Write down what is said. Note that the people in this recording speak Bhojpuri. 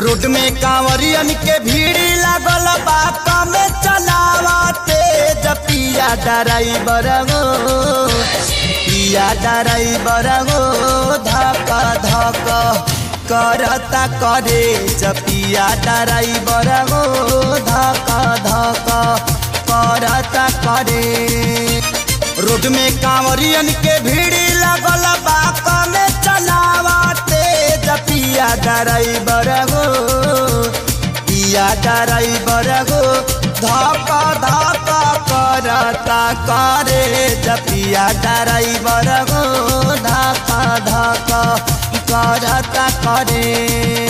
रोड में कांवरियन के भीड़ लागल बा कम चलावते पिया ड्राइवर गो पिया ड्राइवर गो धक धक करता करे पिया ड्राइवर गो धक धक करता करे। रोड में कांवरियन के भीड़ लागल बा कम चलावते पिया ड्राइवर गो पिया ड्राइवर गो धक धक करता करे पिया ड्राइवर गो धक धक करता करे।